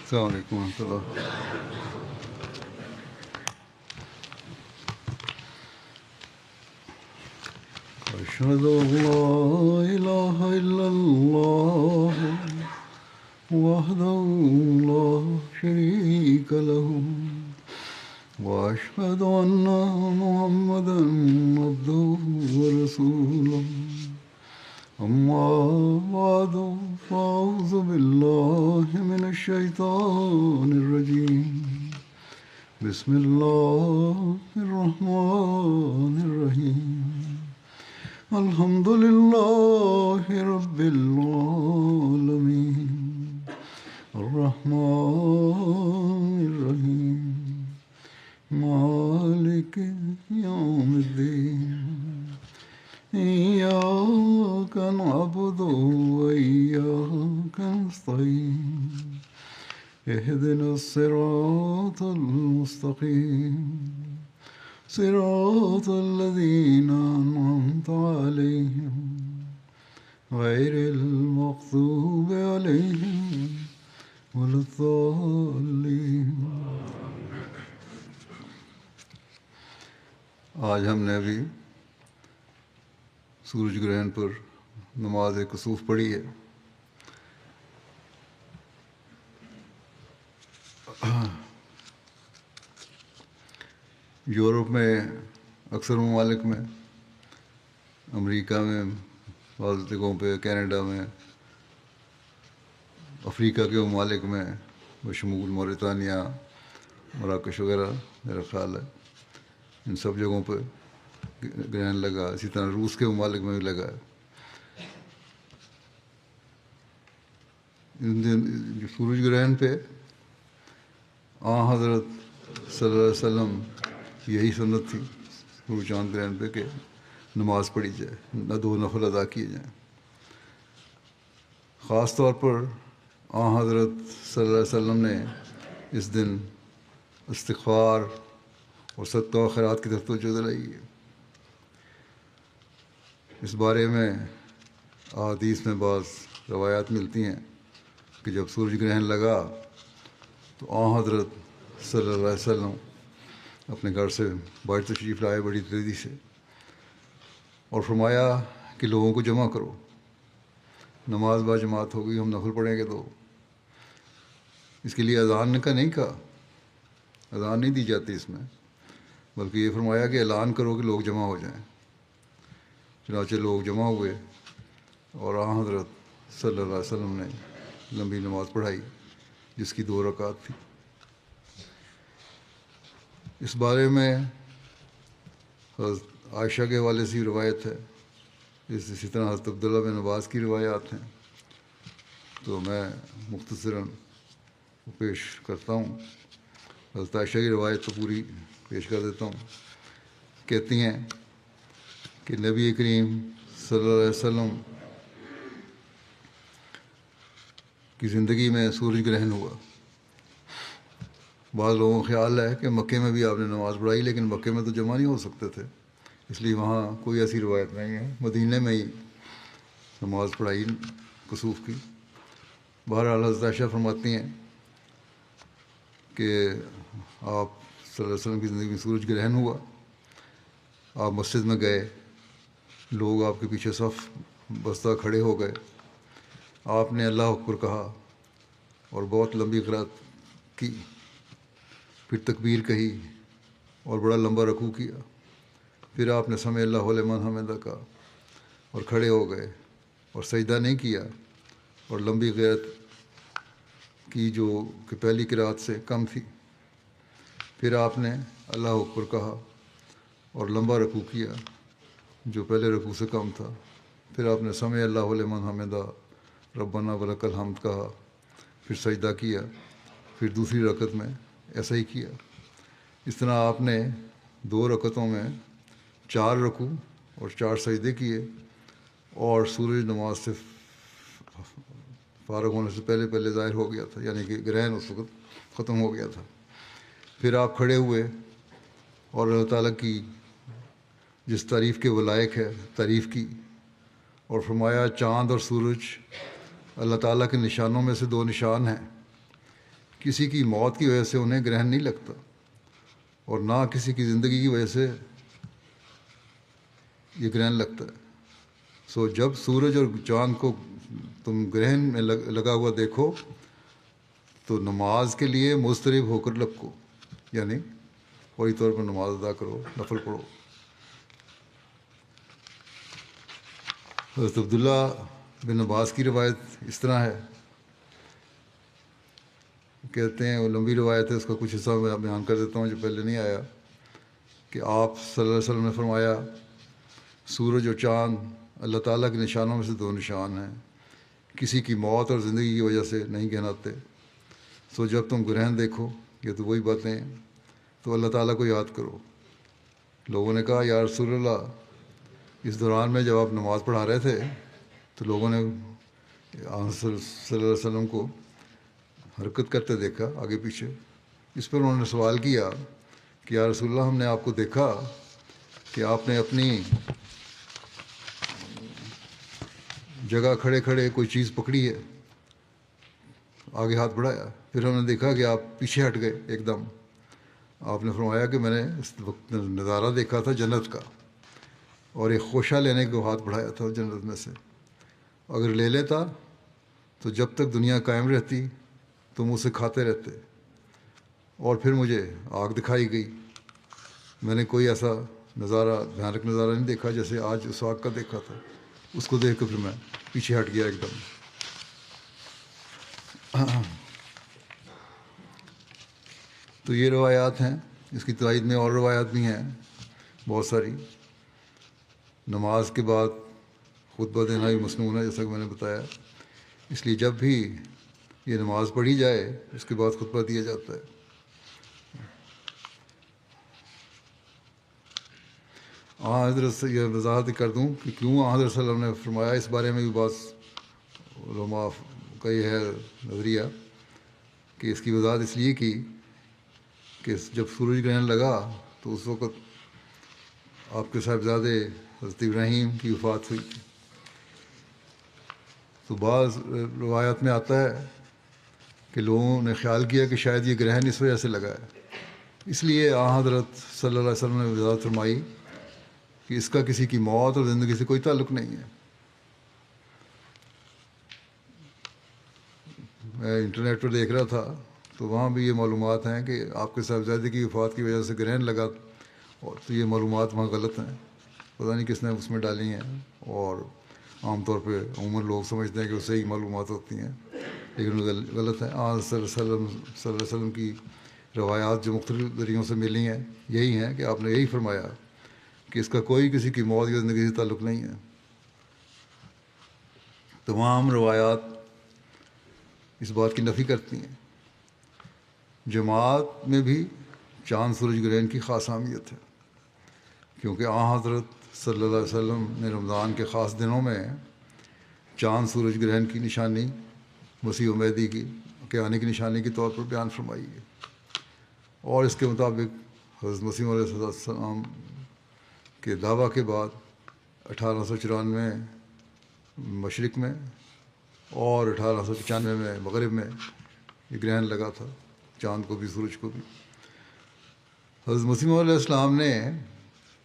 السلام علیکم ورحمۃ اللہ. أشهد أن لا إله إلا الله وحده لا شريك له وأشهد أن محمدا عبده ورسوله. أما بعد فأعوذ بالله من الشيطان الرجيم. بسم الله الرحمن الرحيم. الحمد لله رب العالمين الرحمن الرحيم مالك يوم الدين. إياك نعبد وإياك نستعين. اهدنا الصراط المستقيم صراط الذين أنعمت عليهم غير المغضوب عليهم ولا الضالين. آج ہم نے ابھی سورج گرہن پر نماز کسوف پڑھی ہے. یورپ میں اکثر ممالک میں، امریکہ میں بعض جگہوں پہ، کینیڈا میں، افریقہ کے ممالک میں بشمول موریتانیہ، مراکش وغیرہ، میرا خیال ہے ان سب جگہوں پہ گرہن لگا. اسی طرح روس کے ممالک میں بھی لگا ہے. ان دن جو سورج گرہن پہ حضرت صلی اللہ علیہ وسلم یہی سنت تھی سورج چاند گرہن پہ کہ نماز پڑھی جائے، نہ دو نفل ادا کیے جائیں. خاص طور پر حضرت صلی اللہ علیہ وسلم نے اس دن استغفار اور صدقہ و خیرات کی طرف توجہ دلائی ہے. اس بارے میں احادیث میں بعض روایات ملتی ہیں کہ جب سورج گرہن لگا تو حضرت صلی اللہ علیہ وسلم اپنے گھر سے باہر تشریف لائے بڑی تیزی سے، اور فرمایا کہ لوگوں کو جمع کرو، نماز با جماعت ہوگی، ہم نفل پڑھیں گے. تو اس کے لیے اذان کا نہیں کہا، اذان نہیں دی جاتی اس میں، بلکہ یہ فرمایا کہ اعلان کرو کہ لوگ جمع ہو جائیں. چنانچہ لوگ جمع ہوئے اور حضرت صلی اللہ علیہ وسلم نے لمبی نماز پڑھائی جس کی 2 رکعات تھی. اس بارے میں حضرت عائشہ کے حوالے سے روایت ہے، اسی طرح حضرت عبداللہ بن عباس کی روایات ہیں. تو میں مختصراً پیش کرتا ہوں. حضرت عائشہ کی روایت تو پوری پیش کر دیتا ہوں. کہتی ہیں کہ نبی کریم صلی اللہ علیہ وسلم کی زندگی میں سورج گرہن ہوا. بعض لوگوں کا خیال ہے کہ مکے میں بھی آپ نے نماز پڑھائی، لیکن مکے میں تو جمع نہیں ہو سکتے تھے، اس لیے وہاں کوئی ایسی روایت نہیں ہے. مدینہ میں ہی نماز پڑھائی کسوف کی. بہرحال حضرت عائشہ فرماتی ہیں کہ آپ صلی اللہ علیہ وسلم کی زندگی میں سورج گرہن ہوا، آپ مسجد میں گئے، لوگ آپ کے پیچھے صف بستہ کھڑے ہو گئے. آپ نے اللہ اکبر کہا اور بہت لمبی قرات کی، پھر تکبیر کہی اور بڑا لمبا رکوع کیا. پھر آپ نے سمع اللہ لمن حمدہ کہا اور کھڑے ہو گئے اور سجدہ نہیں کیا اور لمبی قرات کی جو کہ پہلی قرات سے کم تھی. پھر آپ نے اللہ اکبر کہا اور لمبا رکوع کیا جو پہلے رکوع سے کم تھا. پھر آپ نے سمع اللہ لمن حمدہ ربنا ولک الحمد کہا، پھر سجدہ کیا. پھر دوسری رکعت میں ایسا ہی کیا. اس طرح آپ نے 2 رکعتوں میں 4 رکوع اور 4 سجدے کیے، اور سورج نماز سے فارغ ہونے سے پہلے پہلے ظاہر ہو گیا تھا، یعنی کہ گرہن اس وقت ختم ہو گیا تھا. پھر آپ کھڑے ہوئے اور اللہ تعالیٰ کی جس تعریف کے وہ لائق ہے تعریف کی، اور فرمایا چاند اور سورج اللہ تعالیٰ کے نشانوں میں سے 2 نشان ہیں کسی کی موت کی وجہ سے انہیں گرہن نہیں لگتا، اور نہ کسی کی زندگی کی وجہ سے یہ گرہن لگتا ہے۔ سو جب سورج اور چاند کو تم گرہن میں لگا ہوا دیکھو تو نماز کے لیے مضطرب ہو کر لپکو، یعنی فوری طور پر نماز ادا کرو، نفل پڑھو۔ حضرت عبداللہ بن عباس کی روایت اس طرح ہے، کہتے ہیں، وہ لمبی روایت ہے، اس کا کچھ حصہ میں بیان کر دیتا ہوں جو پہلے نہیں آیا، کہ آپ صلی اللہ علیہ وسلم نے فرمایا سورج اور چاند اللہ تعالیٰ کے نشانوں میں سے دو نشان ہیں، کسی کی موت اور زندگی کی وجہ سے نہیں گناتے۔ سو جب تم گرہن دیکھو، یہ تو وہی باتیں ہیں، تو اللہ تعالیٰ کو یاد کرو۔ لوگوں نے کہا یا رسول اللہ، اس دوران میں جب آپ نماز پڑھا رہے تھے تو لوگوں نے آپ صلی اللہ علیہ وسلم کو حرکت کرتے دیکھا آگے پیچھے۔ اس پر انہوں نے سوال کیا کہ یا رسول اللہ، ہم نے آپ کو دیکھا کہ آپ نے اپنی جگہ کھڑے کھڑے کوئی چیز پکڑی ہے، آگے ہاتھ بڑھایا، پھر ہم نے دیکھا کہ آپ پیچھے ہٹ گئے ایک دم۔ آپ نے فرمایا کہ میں نے اس وقت نظارہ دیکھا تھا جنت کا، اور ایک خوشہ لینے کو ہاتھ بڑھایا تھا جنت میں سے، اگر لے لیتا تو جب تک دنیا قائم رہتی تم اسے کھاتے رہتے، اور پھر مجھے آگ دکھائی گئی، میں نے کوئی ایسا نظارہ، بھیانک نظارہ نہیں دیکھا جیسے آج اس آگ کا دیکھا تھا۔ اس کو دیکھ کر پھر میں پیچھے ہٹ گیا ایک دم۔ تو یہ روایات ہیں، اس کی تائید میں اور روایات بھی ہیں بہت ساری۔ نماز کے بعد خطبہ دینا بھی مسنون ہے، جیسا کہ میں نے بتایا، اس لیے جب بھی یہ نماز پڑھی جائے اس کے بعد خطبہ دیا جاتا ہے۔ حضرت سے یہ وضاحت کر دوں کہ کیوں حضرت صلی اللہ علیہ وسلم نے فرمایا، اس بارے میں بھی بعض علماء کا یہ ہے نظریہ کہ اس کی وضاحت اس لیے کی کہ جب سورج گرہن لگا تو اس وقت آپ کے صاحبزادے حضرت ابراہیم کی وفات ہوئی تھی۔ تو بعض روایات میں آتا ہے کہ لوگوں نے خیال کیا کہ شاید یہ گرہن اس وجہ سے لگا ہے، اس لیے حضرت صلی اللہ علیہ وسلم نے وضاحت فرمائی کہ اس کا کسی کی موت اور زندگی سے کوئی تعلق نہیں ہے۔ میں انٹرنیٹ پر دیکھ رہا تھا تو وہاں بھی یہ معلومات ہیں کہ آپ کے صاحبزادے کی وفات کی وجہ سے گرہن لگا، اور تو یہ معلومات وہاں غلط ہیں، پتہ نہیں کس نے اس میں ڈالی ہیں، اور عام طور پہ عموماً لوگ سمجھتے ہیں کہ اس سے ہی معلومات ہوتی ہیں، لیکن غلط ہیں۔ صلی اللہ علیہ وسلم کی روایات جو مختلف ذریعوں سے ملی ہیں یہی ہیں کہ آپ نے یہی فرمایا کہ اس کا کوئی کسی کی موت یا زندگی سے تعلق نہیں ہے۔ تمام روایات اس بات کی نفی کرتی ہیں۔ جماعت میں بھی چاند سورج گرہن کی خاص اہمیت ہے، کیونکہ حضرت صلی اللہ علیہ وسلم نے رمضان کے خاص دنوں میں چاند سورج گرہن کی نشانی مسیح مہدی کے آنے کی نشانی کے طور پر بیان فرمائی ہے، اور اس کے مطابق حضرت مسیح علیہ السلام کے دعویٰ کے بعد 1894 مشرق میں اور 1895 میں مغرب میں یہ گرہن لگا تھا، چاند کو بھی سورج کو بھی۔ حضرت مسیح علیہ السلام نے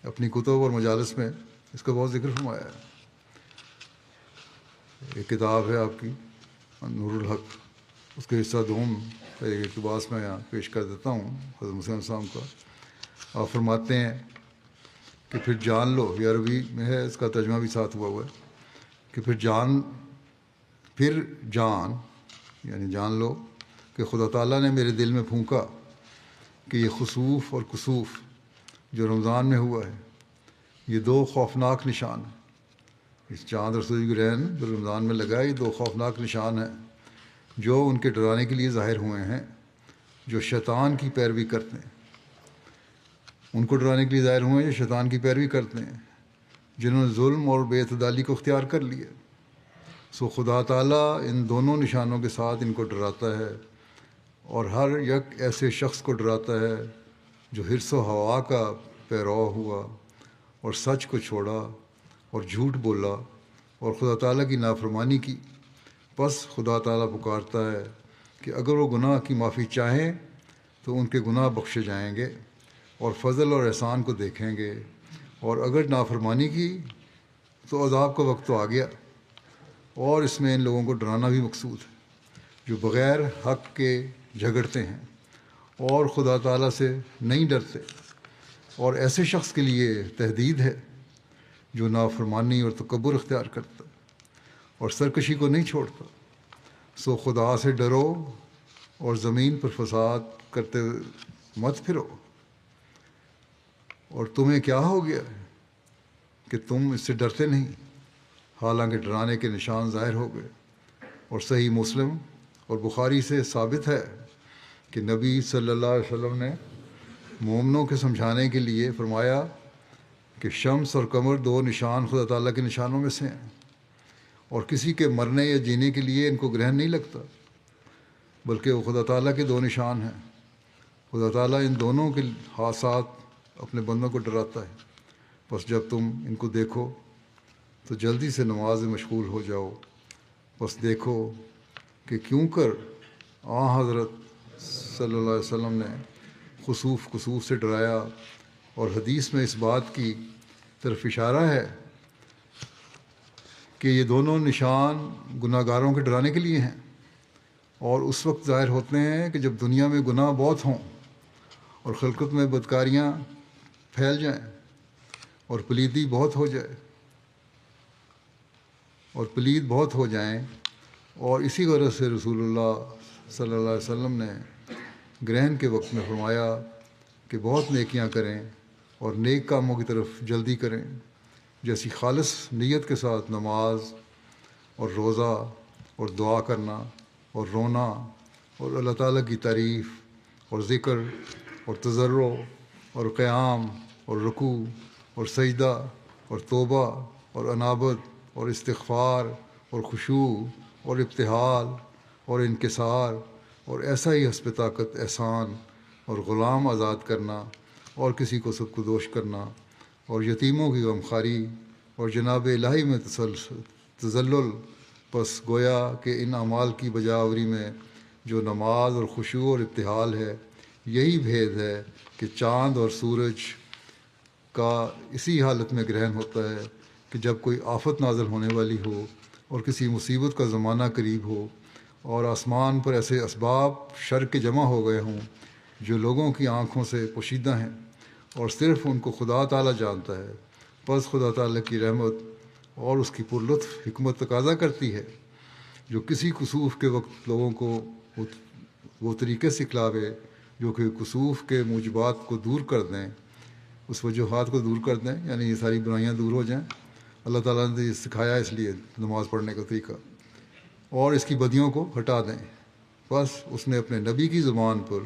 اپنی کتب اور مجالس میں اس کا بہت ذکر فرمایا ہے۔ ایک کتاب ہے آپ کی نور الحق، اس کے حصہ دوم کا ایک اقتباس میں یہاں پیش کر دیتا ہوں حضرت مسیح علیہ السلام کا۔ آپ فرماتے ہیں کہ پھر جان لو، یہ عربی میں ہے، اس کا ترجمہ بھی ساتھ ہوا ہے، کہ پھر جان یعنی جان لو کہ خدا تعالیٰ نے میرے دل میں پھونکا کہ یہ خسوف اور کسوف جو رمضان میں ہوا ہے یہ دو خوفناک نشان ہیں۔ اس چاند اور سورج گرہن جو رمضان میں لگا ہے یہ دو خوفناک نشان ہیں جو ان کے ڈرانے کے لیے ظاہر ہوئے ہیں جو شیطان کی پیروی کرتے ہیں۔ ان کو ڈرانے کے لیے ظاہر ہوئے ہیں جو شیطان کی پیروی کرتے ہیں، جنہوں نے ظلم اور بے اعتدالی کو اختیار کر لیا۔ سو خدا تعالیٰ ان دونوں نشانوں کے ساتھ ان کو ڈراتا ہے، اور ہر یک ایسے شخص کو ڈراتا ہے جو حرص و ہوا کا پیرو ہوا اور سچ کو چھوڑا اور جھوٹ بولا اور خدا تعالیٰ کی نافرمانی کی۔ بس خدا تعالیٰ پکارتا ہے کہ اگر وہ گناہ کی معافی چاہیں تو ان کے گناہ بخشے جائیں گے اور فضل اور احسان کو دیکھیں گے، اور اگر نافرمانی کی تو عذاب کا وقت تو آ گیا۔ اور اس میں ان لوگوں کو ڈرانا بھی مقصود ہے جو بغیر حق کے جھگڑتے ہیں اور خدا تعالیٰ سے نہیں ڈرتے، اور ایسے شخص کے لیے تہدید ہے جو نافرمانی اور تکبر اختیار کرتا اور سرکشی کو نہیں چھوڑتا۔ سو خدا سے ڈرو اور زمین پر فساد کرتے مت پھرو۔ اور تمہیں کیا ہو گیا ہے کہ تم اس سے ڈرتے نہیں، حالانکہ ڈرانے کے نشان ظاہر ہو گئے۔ اور صحیح مسلم اور بخاری سے ثابت ہے کہ نبی صلی اللہ علیہ وسلم نے مومنوں کے سمجھانے کے لیے فرمایا کہ شمس اور قمر دو نشان خدا تعالیٰ کے نشانوں میں سے ہیں، اور کسی کے مرنے یا جینے کے لیے ان کو گرہن نہیں لگتا، بلکہ وہ خدا تعالیٰ کے دو نشان ہیں۔ خدا تعالیٰ ان دونوں کے حادثات اپنے بندوں کو ڈراتا ہے، بس جب تم ان کو دیکھو تو جلدی سے نماز میں مشغول ہو جاؤ۔ بس دیکھو کہ کیوں کر حضرت صلی اللہ علیہ وسلم نے خسوف سے ڈرایا، اور حدیث میں اس بات کی طرف اشارہ ہے کہ یہ دونوں نشان گناہ گاروں کے ڈرانے کے لیے ہیں، اور اس وقت ظاہر ہوتے ہیں کہ جب دنیا میں گناہ بہت ہوں اور خلقت میں بدکاریاں پھیل جائیں اور پلیدی بہت ہو جائے اور پلید بہت ہو جائیں۔ اور اسی غرض سے رسول اللہ صلی اللہ علیہ وسلم نے گرہن کے وقت میں فرمایا کہ بہت نیکیاں کریں اور نیک کاموں کی طرف جلدی کریں، جیسی خالص نیت کے ساتھ نماز اور روزہ اور دعا کرنا اور رونا اور اللہ تعالیٰ کی تعریف اور ذکر اور تضرع اور قیام اور رکوع اور سجدہ اور توبہ اور انابت اور استغفار اور خشوع اور ابتہال اور انکسار، اور ایسا ہی حسب طاقت احسان اور غلام آزاد کرنا اور کسی کو سب کو دوش کرنا اور یتیموں کی غمخواری اور جناب الہی میں تذلل۔ پس گویا کہ ان اعمال کی بجاوری میں جو نماز اور خشوع اور ابتہال ہے، یہی بھید ہے کہ چاند اور سورج کا اسی حالت میں گرہن ہوتا ہے کہ جب کوئی آفت نازل ہونے والی ہو اور کسی مصیبت کا زمانہ قریب ہو اور آسمان پر ایسے اسباب شر کے جمع ہو گئے ہوں جو لوگوں کی آنکھوں سے پوشیدہ ہیں اور صرف ان کو خدا تعالیٰ جانتا ہے۔ پس خدا تعالیٰ کی رحمت اور اس کی پرلطف حکمت تقاضا کرتی ہے جو کسی کسوف کے وقت لوگوں کو وہ طریقے سکھلاوے جو کہ کسوف کے موجبات کو دور کر دیں، اس وجوہات کو دور کر دیں، یعنی یہ ساری برائیاں دور ہو جائیں۔ اللہ تعالیٰ نے یہ سکھایا اس لیے نماز پڑھنے کا طریقہ، اور اس کی بدیوں کو ہٹا دیں۔ بس اس نے اپنے نبی کی زبان پر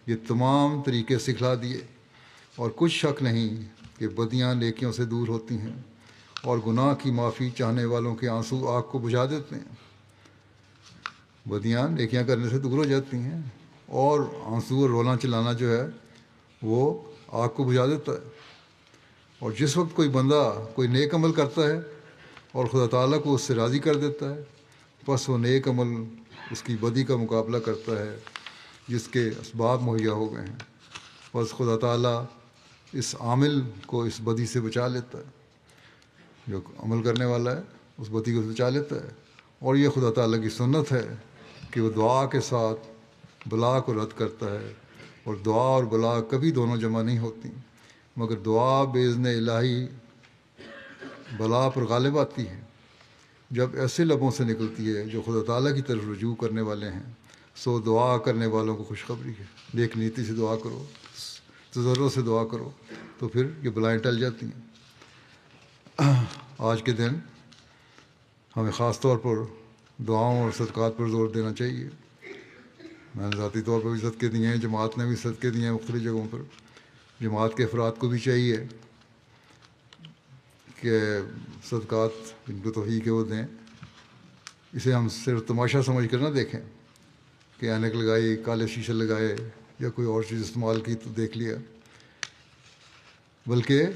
یہ تمام طریقے سکھلا دیے، اور کچھ شک نہیں کہ بدیاں نیکیوں سے دور ہوتی ہیں اور گناہ کی معافی چاہنے والوں کے آنسو آگ کو بجھا دیتے ہیں۔ بدیاں نیکیاں کرنے سے دور ہو جاتی ہیں، اور آنسو اور رونا چلانا جو ہے وہ آگ کو بجھا دیتا ہے۔ اور جس وقت کوئی بندہ کوئی نیک عمل کرتا ہے اور خدا تعالیٰ کو اس سے راضی کر دیتا ہے، پس وہ نیک عمل اس کی بدی کا مقابلہ کرتا ہے جس کے اسباب مہیا ہو گئے ہیں۔ پس خدا تعالیٰ اس عامل کو اس بدی سے بچا لیتا ہے، جو عمل کرنے والا ہے اس بدی کو بچا لیتا ہے۔ اور یہ خدا تعالیٰ کی سنت ہے کہ وہ دعا کے ساتھ بلا کو رد کرتا ہے، اور دعا اور بلا کبھی دونوں جمع نہیں ہوتی، مگر دعا باذن الہی بلا پر غالب آتی ہے جب ایسے لبوں سے نکلتی ہے جو خدا تعالیٰ کی طرف رجوع کرنے والے ہیں۔ سو دعا کرنے والوں کو خوشخبری ہے، نیک نیتی سے دعا کرو، تضرع سے دعا کرو، تو پھر یہ بلائیں ٹل جاتی ہیں۔ آج کے دن ہمیں خاص طور پر دعاؤں اور صدقات پر زور دینا چاہیے۔ میں نے ذاتی طور پر بھی صدقے دیے ہیں، جماعت نے بھی صدقے دیے ہیں مختلف جگہوں پر۔ جماعت کے افراد کو بھی چاہیے کہ صدقات جن کو توفیق ہے وہ دیں۔ اسے ہم صرف تماشا سمجھ کر نہ دیکھیں کہ اینک لگائی، کالے شیشے لگائے یا کوئی اور چیز استعمال کی تو دیکھ لیا، بلکہ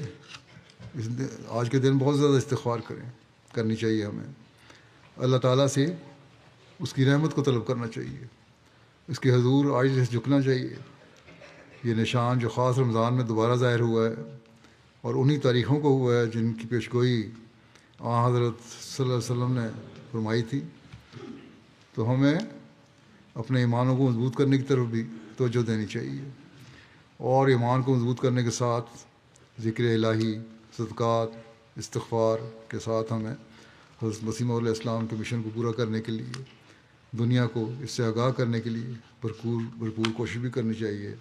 آج کے دن بہت زیادہ استغفار کرنی چاہیے ہمیں۔ اللہ تعالیٰ سے اس کی رحمت کو طلب کرنا چاہیے، اس کے حضور آج سے جھکنا چاہیے۔ یہ نشان جو خاص رمضان میں دوبارہ ظاہر ہوا ہے اور انہی تاریخوں کو ہوا ہے جن کی پیشگوئی حضرت صلی اللہ علیہ وسلم نے فرمائی تھی، تو ہمیں اپنے ایمانوں کو مضبوط کرنے کی طرف بھی توجہ دینی چاہیے، اور ایمان کو مضبوط کرنے کے ساتھ ذکر الہی، صدقات، استغفار کے ساتھ ہمیں حضرت مسیح موعود علیہ السلام کے مشن کو پورا کرنے کے لیے، دنیا کو اس سے آگاہ کرنے کے لیے بھرپور کوشش بھی کرنی چاہیے۔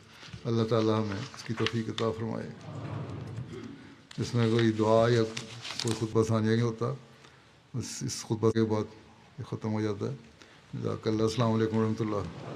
اللہ تعالیٰ ہمیں اس کی توفیق عطا فرمائے۔ اس میں کوئی دعا یا کوئی خطبہ ثانیہ نہیں ہوتا، بس اس خطبہ کے بعد یہ ختم ہو جاتا ہے۔ جزاک اللہ۔ السلام علیکم ورحمۃ اللہ۔